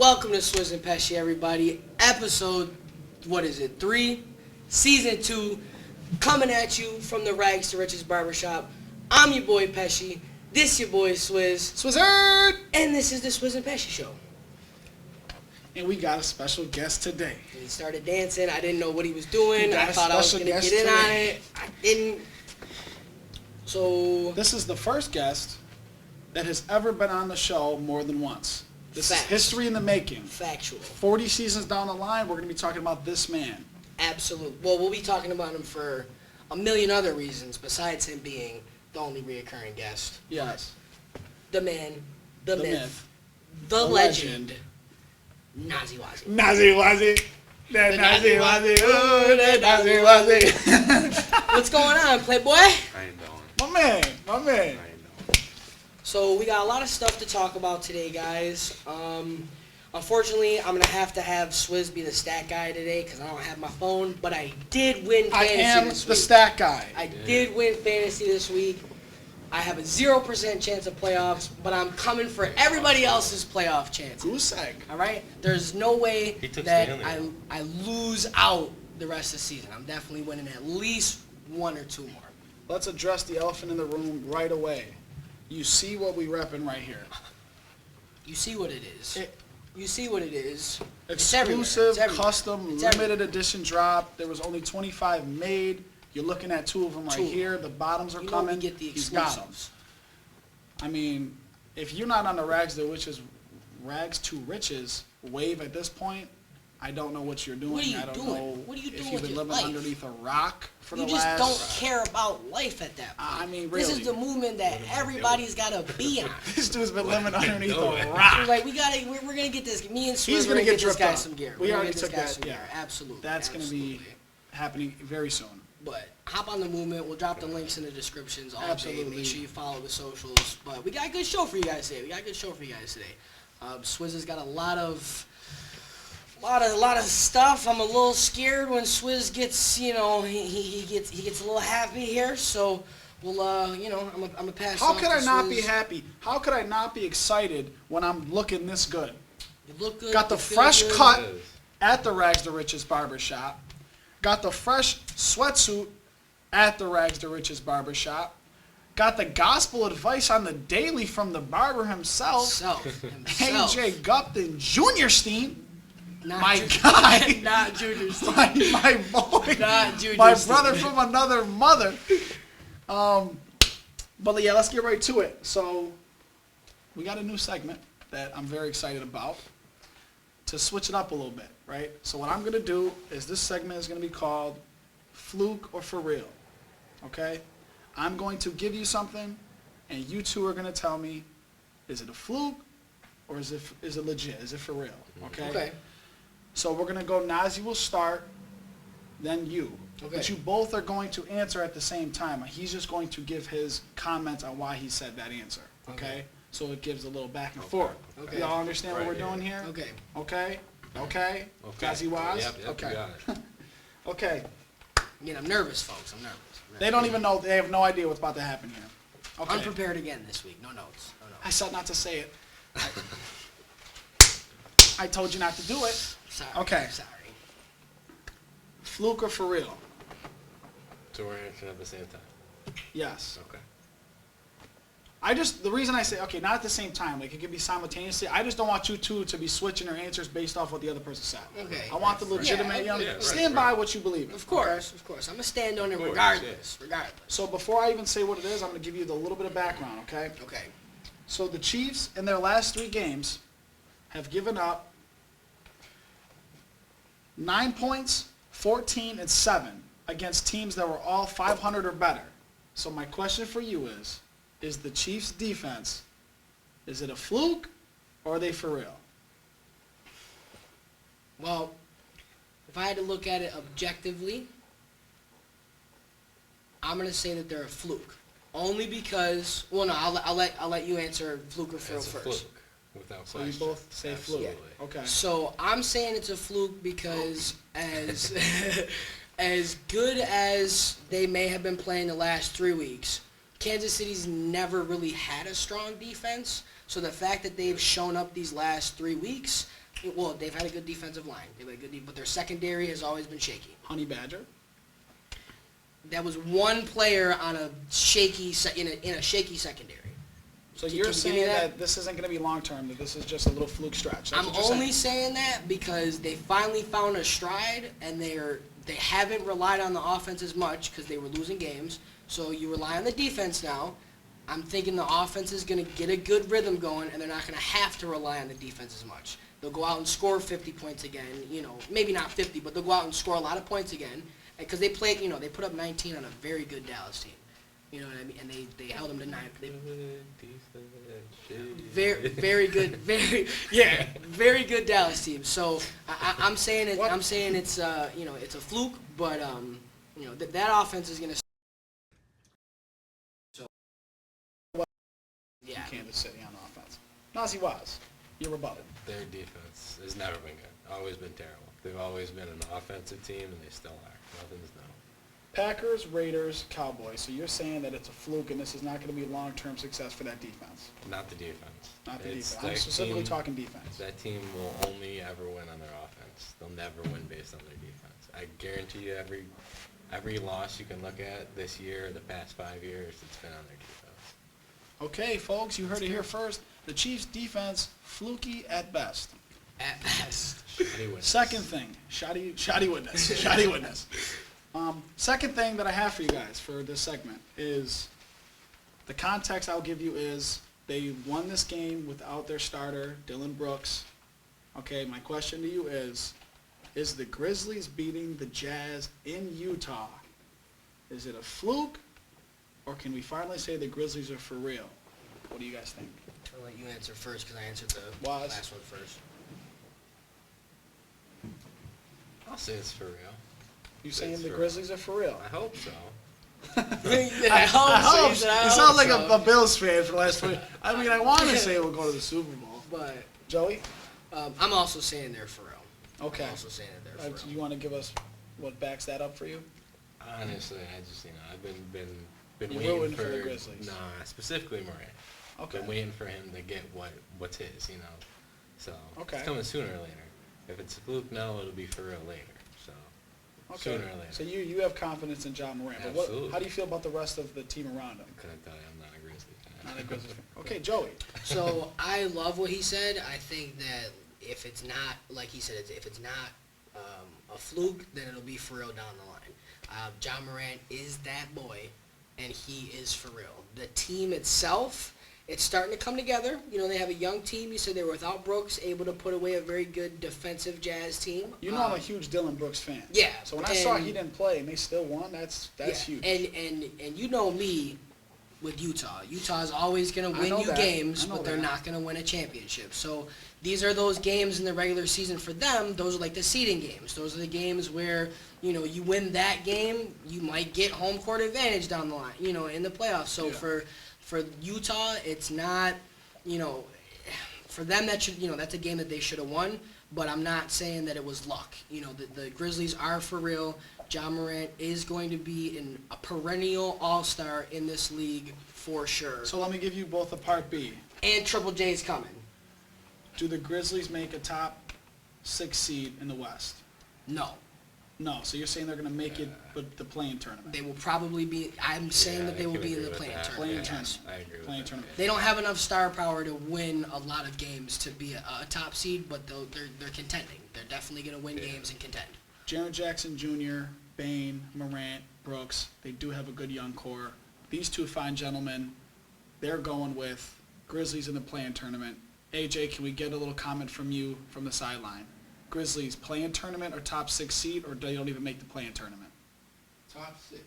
Welcome to Swizz and Pesci, everybody. Episode, 3? Season 2, coming at you from the Rags to Riches Barbershop. I'm your boy Pesci. This your boy Swizz. Swizzard! And this is the Swizz and Pesci Show. And we got a special guest today. He started dancing. I didn't know what he was doing. I thought I was going to get in on it. I didn't. So... This is the first guest that has ever been on the show more than once. This is history in the making. Factual. 40 seasons down the line, we're going to be talking about this man. Absolutely. Well, we'll be talking about him for a million other reasons besides him being the only reoccurring guest. Yes. The man, the myth, the legend, NAZY. NAZY. That NAZY. Oh, that NAZY. What's going on, Playboy? How you doing? My man. So we got a lot of stuff to talk about today, guys. Unfortunately, I'm going to have Swizz be the stat guy today because I don't have my phone, but I did win fantasy this week. The stat guy. I did win fantasy this week. I have a 0% chance of playoffs, but I'm coming for everybody else's playoff chances. Goose egg. All right? There's no way that I lose out the rest of the season. I'm definitely winning at least one or two more. Let's address the elephant in the room right away. You see what we repping right here. You see what it is. You see what it is. Exclusive, custom, it's limited edition drop. There was only 25 made. You're looking at two of them right here. The bottoms are coming. We get the He's got them. exclusives. I mean, if you're not on the Rags to Riches wave at this point, I don't know what you're doing. What are you I don't doing? know What are you doing if you've with been your living life? underneath a rock for You the just last... don't care about life at that point. I mean, really. This is the movement that everybody's got to be on. This dude's been living underneath a rock. Like, we're going to get this. Me and Swizz, He's we're going to get this guy up. some gear. We We're already gonna get took this guy that. some Yeah. gear. Absolutely. That's going to be happening very soon. But hop on the movement. We'll drop the links in the descriptions all day. Make sure you follow the socials. But we got a good show for you guys today. Swizz has got a lot of stuff. I'm a little scared when Swizz gets, he gets a little happy here. So we'll, I'm gonna pass. How could I not Swizz. be happy? How could I not be excited when I'm looking this good? You look good. Got the you feel fresh good. cut at the Rags to Riches Barbershop. Got the fresh sweatsuit at the Rags to Riches Barbershop. Got the gospel advice on the daily from the barber himself. AJ Gupton Jr. Steen. My guy. Not Junior Steen. My boy. Not Junior My Steen. brother from another mother. But yeah, let's get right to it. So we got a new segment that I'm very excited about to switch it up a little bit, right? So what I'm going to do is this segment is going to be called Fluke or For Real, okay? I'm going to give you something, and you two are going to tell me, is it a fluke or is it legit? Is it for real, okay? Okay. So we're going to go, NAZY will start, then you. Okay. But you both are going to answer at the same time. He's just going to give his comments on why he said that answer, okay? So it gives a little back and forth. Okay. Y'all understand what we're doing here? Okay. Okay? NAZY Waz? Yep, Okay. you got it. Okay. I'm nervous, folks. I'm nervous. They don't even know. They have no idea what's about to happen here. Okay. Unprepared again this week. No notes. I said not to say it. I told you not to do it. Sorry. Okay. Sorry. Fluke or for real? So we're answering at the same time. Yes. Okay. The reason I say, okay, not at the same time, like it could be simultaneously, I just don't want you two to be switching your answers based off what the other person said. Okay. I want the legitimate, stand by what you believe in. Of course. I'm going to stand on it regardless. So before I even say what it is, I'm going to give you the little bit of background, okay? Okay. So the Chiefs, in their last 3 games, have given up 9 points, 14, and 7 against teams that were all 500 or better. So my question for you is the Chiefs' defense, is it a fluke or are they for real? Well, if I had to look at it objectively, I'm going to say that they're a fluke. Only because, well, no, I'll let you answer fluke or for real first. Fluke, without So question. you both say fluke. Absolutely. Okay. So I'm saying it's a fluke because as good as they may have been playing the last 3 weeks, Kansas City's never really had a strong defense. So the fact that they've shown up these last 3 weeks, Well, they've had a good defensive line. They've had a good, but their secondary has always been shaky. Honey Badger? That was one player on a shaky in a shaky secondary. So Can you're you give me saying that? that this isn't going to be long-term, that this is just a little fluke stretch. That's I'm what you're only saying. saying that because they finally found a stride, and they haven't relied on the offense as much because they were losing games. So you rely on the defense now. I'm thinking the offense is going to get a good rhythm going, and they're not going to have to rely on the defense as much. They'll go out and score 50 points again. Maybe not 50, but they'll go out and score a lot of points again because they played. They put up 19 on a very good Dallas team. You know what I mean? And they held them to 9. Very good, very good Dallas team. So I'm saying it's it's a fluke, but that offense is gonna. So yeah, Kansas City on offense. Nazi was. Your rebuttal. Their defense has never been good. Always been terrible. They've always been an offensive team, and they still are. Nothing's new. Packers, Raiders, Cowboys. So you're saying that it's a fluke and this is not going to be long-term success for that defense? Not the defense. Not the It's defense. I'm that specifically team- talking defense. That team will only ever win on their offense. They'll never win based on their defense. I guarantee you every loss you can look at this year, the past 5 years, it's been on their defense. Okay, folks, you heard it here first. The Chiefs' defense, fluky at best. at best. Shoddy witness. Second thing, shoddy witness, shoddy witness. Second thing that I have for you guys for this segment is the context I'll give you is they won this game without their starter, Dylan Brooks. Okay, my question to you is the Grizzlies beating the Jazz in Utah, is it a fluke, or can we finally say the Grizzlies are for real? What do you guys think? I'll let you answer first because I answered the Was. last one first. I'll say it's for real. You saying It's the for- Grizzlies are for real? I hope so. I hope so. You sound like a Bills fan for the last 20. I mean, I want to say we'll go to the Super Bowl. But Joey? I'm also saying they're for real. Okay. I'm also saying that they're for real. You want to give us what backs that up for you? Honestly, I just I've been You're waiting rooting for the Grizzlies. Nah, specifically Morant. Okay. Been waiting for him to get what's his, So Okay. it's coming sooner or later. If it's a fluke now, it'll be for real later. So Okay. sooner or later. So you have confidence in John Morant. But Absolutely. how do you feel about the rest of the team around him? I couldn't tell you, I'm not a Grizzly fan. Not a Grizzlies fan. Okay, Joey. So I love what he said. I think that if it's not, like he said, if it's not a fluke, then it'll be for real down the line. John Morant is that boy, and he is for real. The team itself, it's starting to come together. They have a young team. You said they were without Brooks, able to put away a very good defensive Jazz team. You know I'm a huge Dylan Brooks fan. Yeah. So when I saw he didn't play and they still won, that's huge. And you know me with Utah. Utah's always going to I win know you that. games, I know but they're that. not going to win a championship. So these are those games in the regular season for them. Those are like the seeding games. Those are the games where, you win that game, you might get home court advantage down the line, in the playoffs. So Yeah. for Utah, it's not, for them that should, that's a game that they should have won. But I'm not saying that it was luck. The Grizzlies are for real. John Morant is going to be a perennial all-star in this league for sure. So let me give you both a part B. And Triple J's coming. Do the Grizzlies make a top 6 seed in the West? No. No. So you're saying they're going to make it, but the play-in tournament. They will probably be, I'm saying Yeah, that they I will can be in agree the with play-in that. tournament. Play-in Yes. tournament. I agree with Play-in that. tournament. They don't have enough star power to win a lot of games to be a top seed, but they're contending. They're definitely going to win games and contend. Jaren Jackson Jr., Bane, Morant, Brooks, they do have a good young core. These two fine gentlemen, they're going with Grizzlies in the play-in tournament. AJ, can we get a little comment from you from the sideline? Grizzlies play-in tournament or top 6 seed, or they don't even make the play-in tournament? Top 6.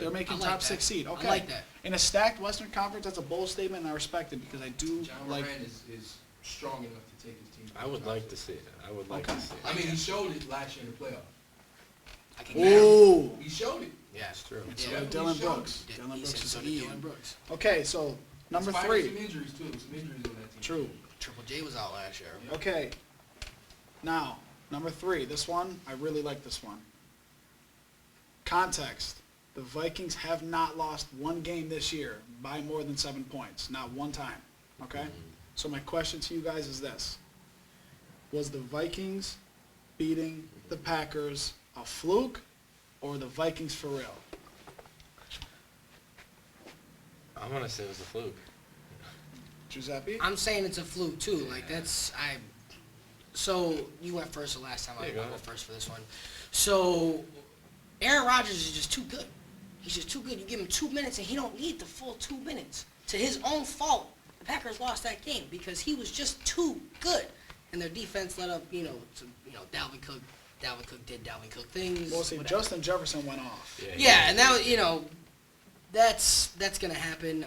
They're making I like top that. 6 seed. Okay. I like that. In a stacked Western Conference, that's a bold statement, and I respect it because I do John like. Moran is strong enough to take his team. I would like to see it. I would like Okay. to see it. I mean, he showed it last year in the playoff. I can Ooh. He showed it. Yeah. It's true. So Yeah. Dylan He showed Brooks. He Dylan said Brooks is so a did Ian. Dylan Brooks. Okay, so number Despite 3. some injuries too. Some injuries on that team. True. Triple J was out last year. Okay. Now, number 3. This one, I really like this one. Context. The Vikings have not lost one game this year by more than 7 points. Not one time. Okay? So my question to you guys is this. Was the Vikings beating the Packers a fluke or the Vikings for real? I'm going to say it was a fluke. Giuseppe? I'm saying it's a fluke too. Like So you went first the last time. I'll go first for this one. So Aaron Rodgers is just too good. He's just too good. You give him 2 minutes and he don't need the full 2 minutes. To his own fault, the Packers lost that game because he was just too good. And their defense let up, Dalvin Cook. Dalvin Cook did Dalvin Cook things. Well, see, whatever. Justin Jefferson went off. Yeah, and that was, that's gonna happen.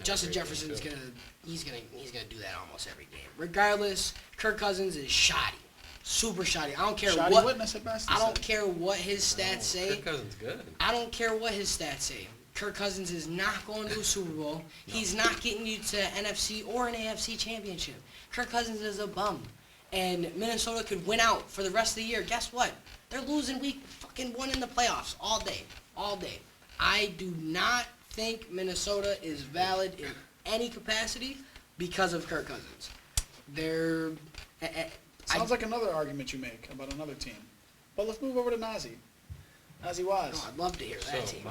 Justin Jefferson's Jefferson's gonna do that almost every game. Regardless, Kirk Cousins is shoddy, super shoddy. I don't care Shoddy what. witness at best. I don't care what his stats say. Kirk Cousins good. I don't care what his stats say. Kirk Cousins is not going to a Super Bowl. No. He's not getting you to NFC or an AFC championship. Kirk Cousins is a bum. And Minnesota could win out for the rest of the year. Guess what? They're losing week fucking 1 in the playoffs all day. All day. I do not think Minnesota is valid in any capacity because of Kirk Cousins. Sounds like another argument you make about another team. But let's move over to NAZY. NAZY Waz. Oh, I'd love to hear that team.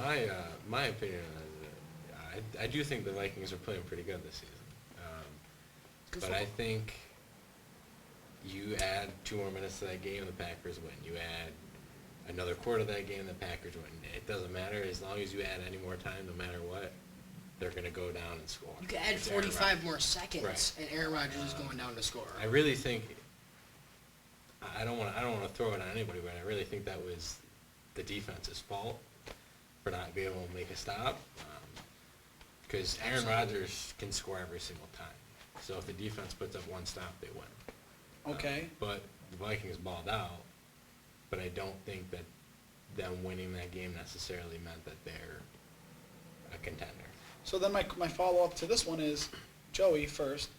My opinion is I do think the Vikings are playing pretty good this season. But I think you add 2 more minutes to that game, the Packers win. You add another quarter of that game, the Packers win. It doesn't matter. As long as you add any more time, no matter what, they're going to go down and score. You could add 45 more seconds, and Aaron Rodgers is going down to score. I really think I don't want to throw it on anybody, but I really think that was the defense's fault for not being able to make a stop. Because Aaron Rodgers can score every single time. So if the defense puts up one stop, they win. Okay. But the Vikings balled out, but I don't think that them winning that game necessarily meant that they're a contender. So then my follow-up to this one is, Joey, first,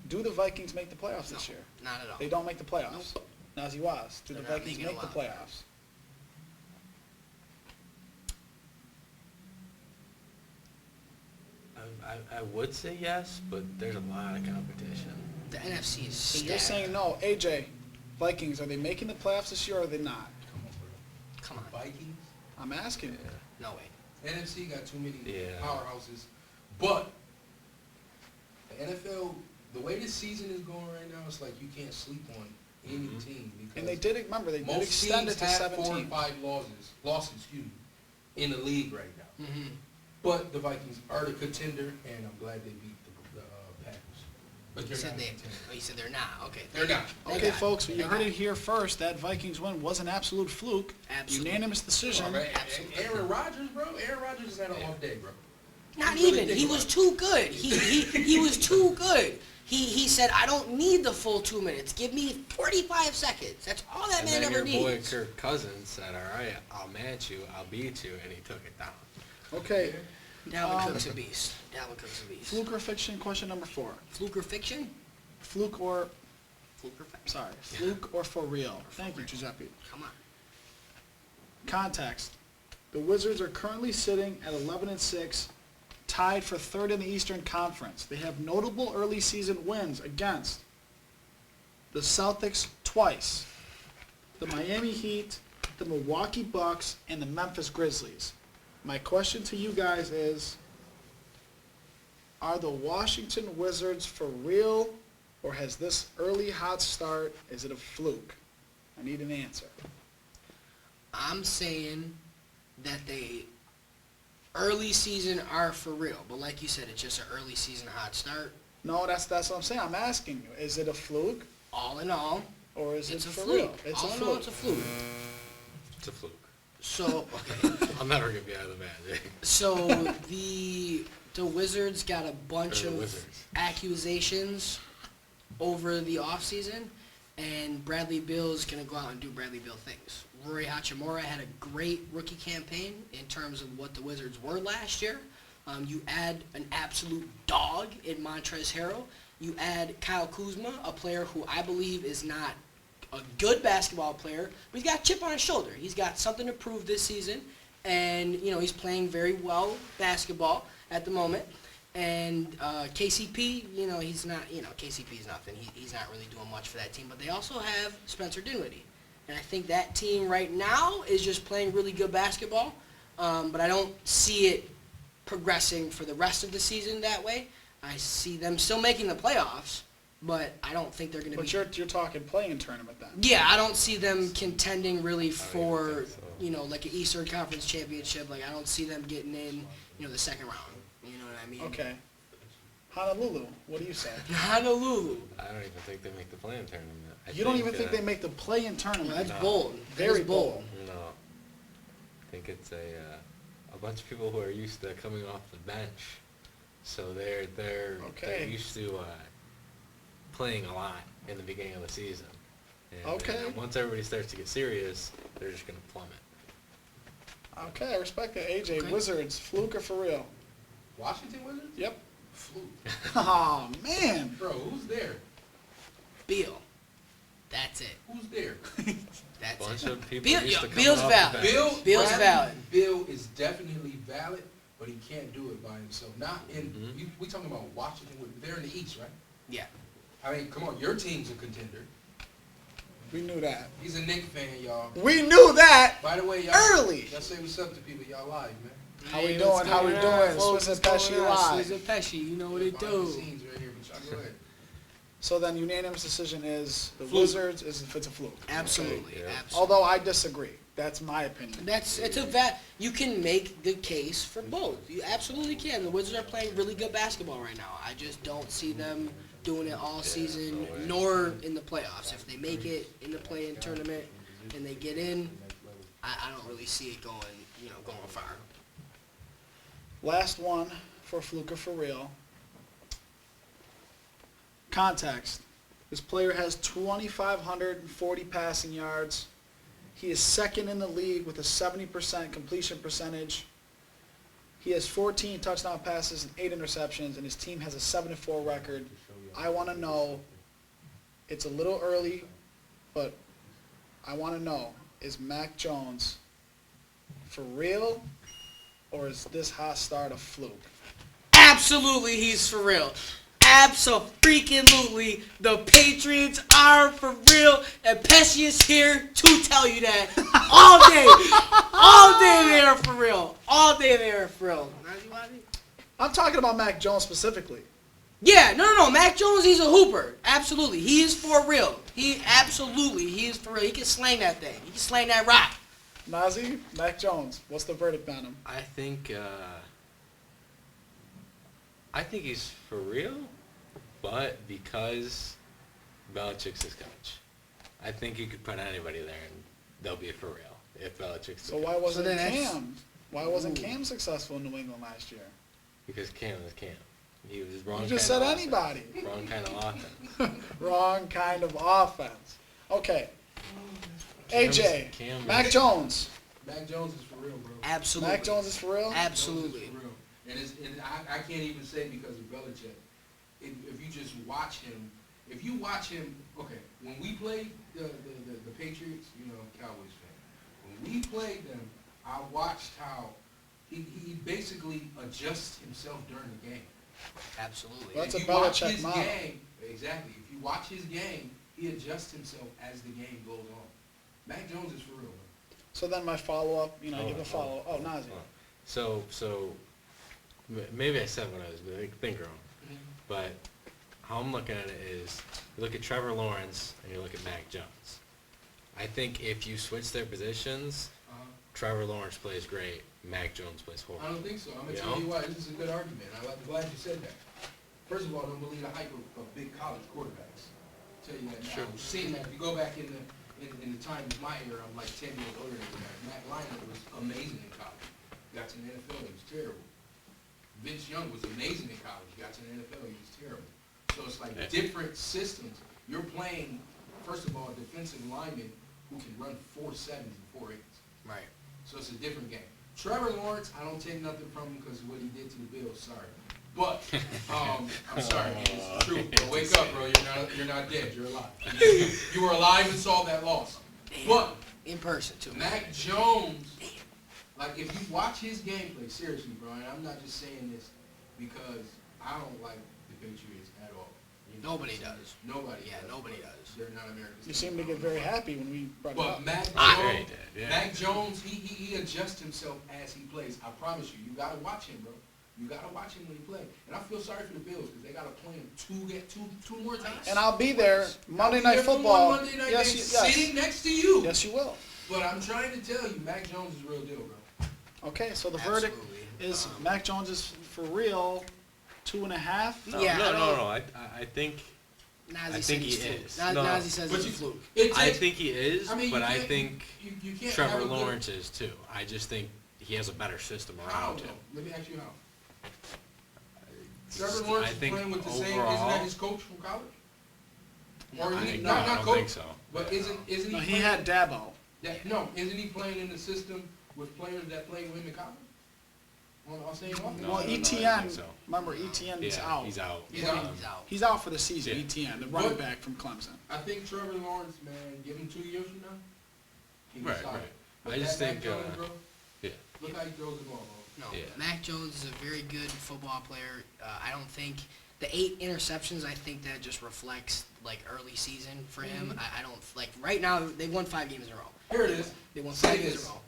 do the Vikings make the playoffs this year? Not at all. They don't make the playoffs. Nope. NAZY Waz, do They're the not Vikings making make it the allowed. playoffs? I would say yes, but there's a lot of competition. The NFC is So stacked. you're saying no. AJ, Vikings, are they making the playoffs this year or are they not? Come on. Vikings, I'm asking you. No way. NFC got too many Yeah. powerhouses. But the NFL, the way this season is going right now, it's like you can't sleep on any team because And they did, remember, they did most extend teams it to have 4 17. and 5 losses, in the league right now. Mm-hmm. But the Vikings are the contender, and I'm glad they beat the Packers. But You they're said not they. the contender. Oh, you said they're not. Okay. They're not. They Okay, got it. folks, They you got heard it here first. That Vikings win was an absolute fluke. Absolutely. Unanimous decision. Come on, man. Absolutely. Aaron Rodgers, bro. Aaron Rodgers is had an off day, bro. Not You really even. think He about was it. too good. He was too good. He said, I don't need the full 2 minutes. Give me 45 seconds. That's all that And man then ever your boy needs. Kirk Cousins said, all right, I'll match you, I'll beat you, and he took it down. Okay, Dalvin Cook's a beast. Dalvin Cook's a beast. fluke or fiction, question number 4. Fluke or fiction? Fluke or, Fluke or fiction. sorry, fluke or for real? Thank you, Giuseppe. Come on. Context. The Wizards are currently sitting at 11-6, tied for 3rd in the Eastern Conference. They have notable early season wins against the Celtics twice, the Miami Heat, the Milwaukee Bucks, and the Memphis Grizzlies. My question to you guys is, are the Washington Wizards for real, or has this early hot start, is it a fluke? I need an answer. I'm saying that they early season are for real, but like you said, it's just an early season hot start. No, that's what I'm saying. I'm asking you, is it a fluke, All in all, or is it's it a for fluke. real? It's All a in all, fluke. it's a fluke. It's a fluke. So, okay. I'll never get behind the Magic. So the Wizards got a bunch Or the of Wizards. accusations over the offseason, and Bradley Beal's going to go out and do Bradley Beal things. Rory Hachimura had a great rookie campaign in terms of what the Wizards were last year. You add an absolute dog in Montrezl Harrell. You add Kyle Kuzma, a player who I believe is not a good basketball player, but he's got a chip on his shoulder. He's got something to prove this season, and he's playing very well basketball at the moment. And KCP, he's not, KCP is nothing. He's not really doing much for that team. But they also have Spencer Dinwiddie. And I think that team right now is just playing really good basketball. But I don't see it progressing for the rest of the season that way. I see them still making the playoffs, but I don't think they're going to be... But you're talking playing tournament then. Yeah, I don't see them contending really I for, don't think so. like an Eastern Conference championship. Like, I don't see them getting in, the second round. You know what I mean? Okay. Honolulu, what do you say? Honolulu. I don't even think they make the play-in tournament. You don't even think they make the play-in tournament? That's No. bold. Very Very bold. No. I think it's a bunch of people who are used to coming off the bench. So they're used to playing a lot in the beginning of the season. And Okay. then once everybody starts to get serious, they're just going to plummet. Okay, I respect it. AJ, Okay. Wizards, Fluke or for real? Washington Wizards? Yep. Fluke. Oh, man. Bro, who's there? Beal. That's it. Who's there? That's Bunch it. of people Bill- used yo, to come Bill's off valid. the bench. Bill's Bradley valid. Bill is definitely valid, but he can't do it by himself. Not in. Mhm. We talking about Washington. They're in the East, right? Yeah. I mean, come on, your team's a contender. We knew that. He's a Knicks fan, y'all. We knew that By the way, y'all early. Y'all say what's up to people. Y'all live, man. How we Hey, doing? what's How we going doing? on, folks? Swizz and What's Pesci going on? live. Swizz and Pesci, you know what it Behind the do. scenes right here, but y'all go ahead. So then unanimous decision is the Fluke. Wizards is if it's a fluke. Absolutely. Okay, yeah. Absolutely. Although I disagree. That's my opinion. You can make the case for both. You absolutely can. The Wizards are playing really good basketball right now. I just don't see them doing it all season, no way. nor in the playoffs. If they make it in the play-in tournament and they get in, I don't really see it going far. Last one for Fluke or for real. Context. This player has 2,540 passing yards. He is second in the league with a 70% completion percentage. He has 14 touchdown passes and 8 interceptions, and his team has a 7-4 record. I want to know, it's a little early, but I want to know, is Mac Jones for real, or is this hot start a fluke? Absolutely, he's for real. Abso-freaking-lutely, the Patriots are for real, and Pesci is here to tell you that all day. All day they are for real. All day they are for real. I'm talking about Mac Jones specifically. Yeah, no. Mac Jones, he's a hooper. Absolutely. He is for real. He is for real. He can slang that thing. He can slang that rock. Nazi, Mac Jones, what's the verdict on him? I think he's for real, but because Belichick's his coach, I think you could put anybody there and they'll be for real if Belichick's the So coach. why wasn't then that's- Cam? Why wasn't Cam successful in New England last year? Because Cam is Cam. He was wrong. You just kind said of anybody. offense. Wrong kind of offense. Wrong kind of offense. Okay. AJ, Cam Mac is- Jones. Mac Jones is for real, bro. Absolutely. Mac Jones is for real? Absolutely. Jones is for real. And I can't even say because of Belichick. If you just watch him, okay, when we played the Patriots, Cowboys fan, when we played them, I watched how he basically adjusts himself during the game. Absolutely. Well, that's If a you watch Belichick his model. game, exactly. If you watch his game, he adjusts himself as the game goes on. Mac Jones is for real, man. So then my follow-up, I give a Oh, follow-up. Oh, Nazi. So maybe I said what I was thinking wrong, but how I'm looking at it is you look at Trevor Lawrence and you look at Mac Jones. I think if you switch their positions, Trevor Lawrence plays great, Mac Jones plays I horrible. don't think so. I'm going to You tell know? you why. This is a good argument. I'm glad you said that. First of all, don't believe the hype of big college quarterbacks. I'll tell you that now. Sure. I've seen that. If you go back in the time of my era, I'm like 10 years older than that. Matt Leinart was amazing in college. Got to the NFL, he was terrible. Vince Young was amazing in college. Got to the NFL, he was terrible. So it's like different systems. You're playing, first of all, a defensive lineman who can run 4.7s and 4.8s. Right. So it's a different game. Trevor Lawrence, I don't take nothing from him because of what he did to the Bills. Sorry, but I'm sorry. It's true. Bro. Wake up, bro. You're not dead. You're alive. You were alive and saw that loss. But In person, too. Mac Jones, like if you watch his gameplay, seriously, bro, and I'm not just saying this because I don't like the Patriots at all. Nobody does. Nobody. Yeah, does, nobody but does. They're not American. You seem to get very happy when we brought it But up. Mac Very Jones, dead, yeah. Mac Jones, he adjusts himself as he plays. I promise you, you gotta watch him, bro. You gotta watch him when he plays. And I feel sorry for the Bills because they gotta play him two more times. And I'll be there Monday I'll be Night there for Football. one Monday night Yes, game, yes. sitting next to you. Yes, you will. But I'm trying to tell you, Mac Jones is real deal, bro. Okay, so the verdict Absolutely. is Mac Jones is for real 2.5. No, Yeah, no. I think Nazi I says think he it's fluke. is. Na- No. Nazi says But it's you- fluke. I think he is, I mean, but you I can't- think you can't Trevor have a good- Lawrence is too. I just think he has a better system How, around him. though? Let me ask you how. Trevor Lawrence I is think playing with the same, isn't overall- that his coach from college? Or is he, No, not I don't coach, think so. but isn't he No, he playing, had Dabo. no, isn't he playing in the system with players that played with him in college? On same offense? No, Well, I don't ETN, think so. remember ETN's Yeah, out. he's out. He's out. He's out. He's out for the season, Yeah. ETN, the running What? back from Clemson. I think Trevor Lawrence, man, give him 2 years from now. He'll be Right, solid. right. But I just that Mac think, Jones, bro, yeah. look how he throws the ball, bro. No, Yeah. Mac Jones is a very good football player. I don't think the 8 interceptions. I think that just reflects like early season for him. Mm-hmm. I don't like right now. They've won 5 games in a row. Here it is. They won Say 5 games this. in a row.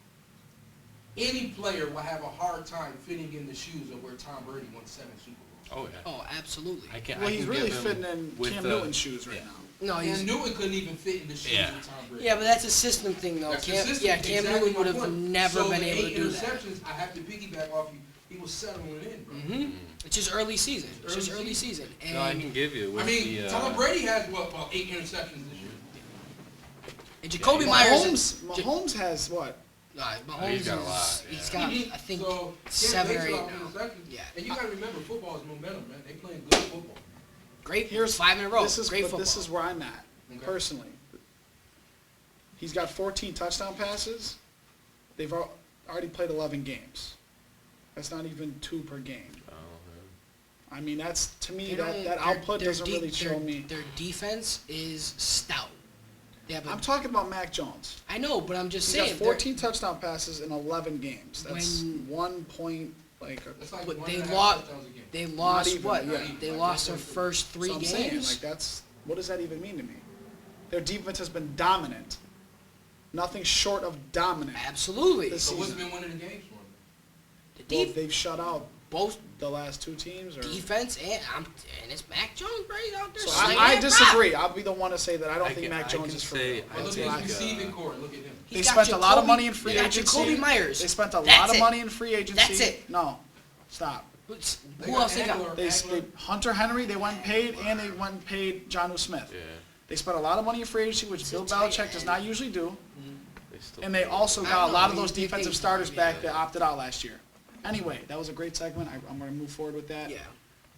Any player will have a hard time fitting in the shoes of where Tom Brady won 7 Super Bowls. Oh yeah. Oh, absolutely. I can. Well, I he's can really give him fitting in with Cam the- Newton's shoes right yeah. now. No, he's Cam Newton couldn't even fit in the shoes Yeah. of Tom Brady. yeah, but that's a system thing though. That's the Cam, system. yeah, Cam Exactly Newton would my have point. never So been the able to 8 do that. interceptions, I have to piggyback off you. He was settling it in, bro. Mm-hmm. It's just early season. It's just Early early season. And No, I can give you with I mean, the. Tom Brady has what, about 8 interceptions this year. and Jacoby Myers. Mahomes has what? Mahomes he's got a is- lot, He's yeah. got, I think, So, 7 or 8 now. now. Yeah. And you got to remember, football is momentum, man. They playing good football. Great. Here's 5 in a row. This is, Great but football. this is where I'm at, Okay. personally. He's got 14 touchdown passes. They've already played 11 games. That's not even 2 per game. Oh, I mean, that's, to me, They don't- that their- output their doesn't de- really show their- me. Their defense is stout. They have a, I'm talking about Mac Jones. I know, but I'm just He's saying. got 14 touchdown passes in 11 games. That's When- 1 point, like, That's like But 1.5 they lost. touchdowns a game. They lost even, what? yeah. They Like lost their 1.3. first 3 so I'm games. saying, like, that's, what does that even mean to me? Their defense has been dominant. Nothing short of dominant. Absolutely. This So what's season. been winning the games for him? The Well, def- they've shut out both the last 2 teams. Or, defense and it's Mac Jones right out there. so slinging I that disagree. I'll be the one to say that I don't I think can- Mac I Jones can is for say- real. I Well, look think, at his uh, receiving core. Look at him. rock. They He's got spent a lot of Jacoby- money in free they got agency. Jacoby Myers. They spent a That's lot of it. money in free agency. That's it. No, stop. Who got else they got? Eckler. They Hunter Henry, they went and paid, and they went and paid Jonnu Smith. yeah. They spent a lot of money in free agency, which It's Bill a tight Belichick does end. not usually do. They still And they also I got a know, lot of he- those he defensive thinks- starters back yeah. that opted out last year. Anyway, that was a great segment. I'm going to move forward with that. Yeah.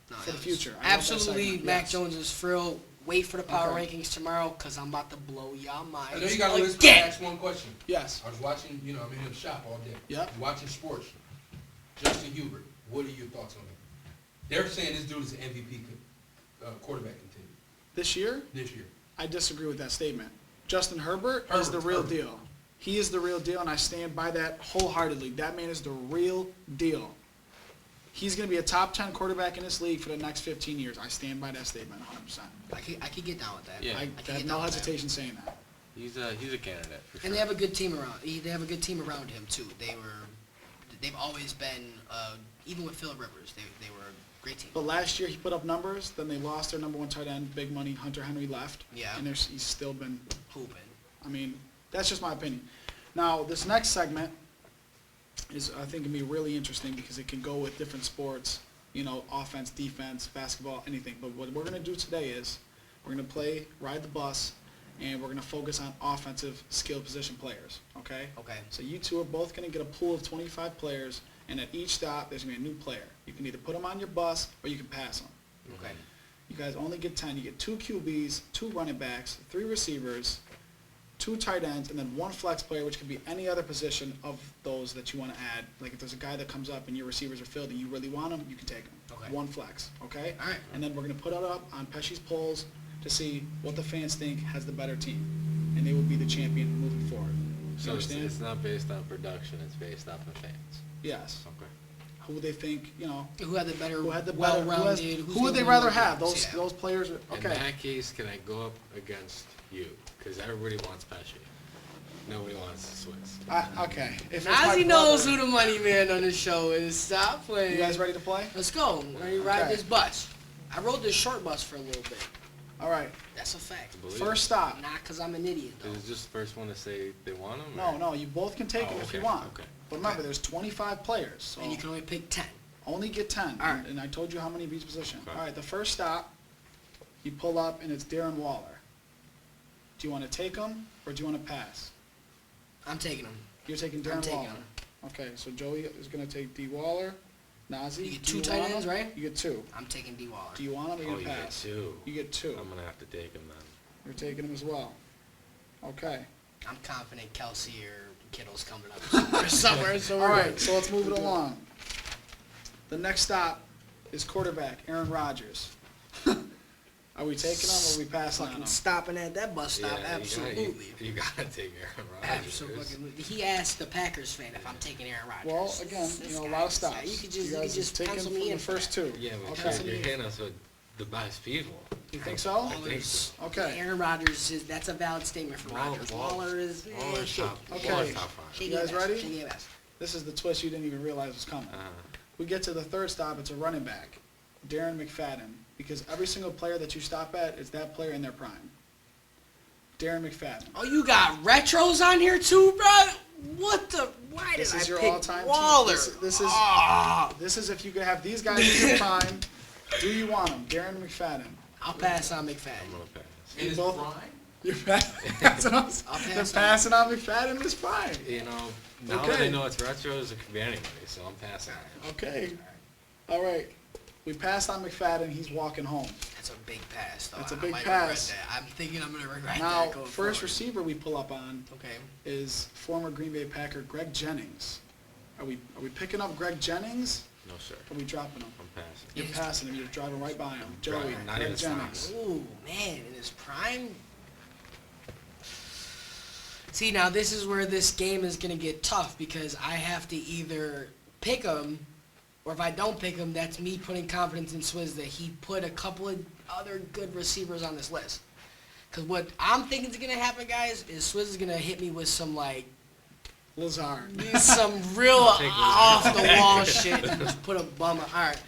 No, For the that was- future. I love that Absolutely, segment, Mac yes. Jones is frill. Wait for the power Okay. rankings tomorrow, because I'm about to blow y'all minds. I know you got to listen. I again. ask one question. Yes. I was watching, I'm in the shop all day. Yep. Watching sports. Justin Hubert, what are your thoughts on him? They're saying this dude is an MVP quarterback contender This year, this year. I disagree with that statement. Justin Herbert is the Herbert, real Herbert. deal. He is the real deal, and I stand by that wholeheartedly. That man is the real deal. He's going to be a top 10 quarterback in this league for the next 15 years. I stand by that statement 100%. I could get down with that. Yeah. I could have get no down with that. hesitation saying that. He's a candidate for sure. And they have a good team around. They have a good team around him too. They've always been, even with Phillip Rivers, they were a great team. But last year he put up numbers, then they lost their number 1 tight end, big money, Hunter Henry left. Yeah. And he's still been, Hooping. I mean, that's just my opinion. Now, this next segment is, I think, going to be really interesting because it can go with different sports, offense, defense, basketball, anything. But what we're going to do today is we're going to play Ride the Bus, and we're going to focus on offensive skill position players, okay? Okay. So you two are both going to get a pool of 25 players, and at each stop, there's going to be a new player. You can either put them on your bus or you can pass them. Okay. You guys only get 10. You get 2 QBs, 2 running backs, 3 receivers, 2 tight ends, and then 1 flex player, which could be any other position of those that you want to add. Like if there's a guy that comes up and your receivers are filled and you really want him, you can take him. Okay. 1 flex, okay? All right. And then we're going to put it up on Pesci's polls to see what the fans think has the better team. And they will be the champion moving forward. You So understand? it's not based on production, it's based off of fans. Yes. Okay. who they think, Who had the better, who had the better, well-rounded? who would they rather have? Those players. In Okay. that case, can I go up against you? Because everybody wants Pesci. Nobody wants Swizz. Okay. If it's my Nazi knows brother- who the money man on the show is. Stop playing. You guys ready to play? Let's go. Ready to ride Okay. this bus. I rode this short bus for a little bit. All right. That's a fact. First stop. Not because I'm an idiot, though. Is it just the first one to say they want him? No, you both can take them if you okay, want. okay. But remember, there's 25 players, so And you can only pick 10. only get 10. All right. And I told you how many of each position. Okay. All right, the first stop, you pull up, and it's Darren Waller. Do you want to take him, or do you want to pass? I'm taking them. You're taking Darren I'm taking Waller. him. Okay, so Joey is going to take D. Waller. Nazi, You get do two tight want ends, him? right? You get 2. I'm taking D. Waller. Do you want him, or Oh, you you gonna get pass? 2. You get 2. I'm gonna have to take him then. You're taking him as well. Okay. I'm confident Kelsey or Kittle's coming up somewhere. So All right, so let's move it along. The next stop is quarterback Aaron Rodgers. Are we taking him, or are we passing on Fucking him? stopping at that bus stop. Yeah, Absolutely. You gotta take Aaron Rodgers. Absolutely. He asked the Packers fan if I'm taking Aaron Rodgers. Well, again, This a guy lot of is- stops. You could just, guys taking pencil from me the in first for that. 2. Yeah, but Okay. you're hitting us with the best people. You think so? I think so. Okay. Aaron Rodgers is that's a valid statement for Rodgers. Waller is Waller's shaky. top. Okay. Waller's top 5. Shaky You guys at best, ready? shaky at best. This is the twist you didn't even realize was coming. We get to the third stop, it's a running back, Darren McFadden, because every single player that you stop at is that player in their prime. Darren McFadden. Oh, you got retros on here too, bro? What the? Why This did is I your pick all-time team. Waller? This is if you could have these guys in your prime. Do you want them? Darren McFadden. I'll pass on I'm McFadden. gonna pass. In his both- prime? You're passing on. I'll They're pass passing on McFadden in his prime. You know, now Okay. that I know it's retros, it could be anybody, so I'm passing. Okay. All right. We passed on McFadden. He's walking home. That's a big pass, though. That's a I big might pass. regret that. I'm thinking I'm gonna regret Now, that going first forward. receiver we pull up on Okay. is former Green Bay Packer Greg Jennings. Are we picking up Greg Jennings? No, sir. Or are we dropping him? I'm passing. You're Yes. passing him. You're driving right by him. Joey, Driving, not Greg even Jennings. stopping. Ooh, man, in his prime. See, now this is where this game is gonna get tough because I have to either pick him, or if I don't pick him, that's me putting confidence in Swizz that he put a couple of other good receivers on this list. Because what I'm thinking is gonna happen, guys, is Swizz is gonna hit me with some like Lazard. some real take Lazard. off the wall shit and just put a bum on. All right,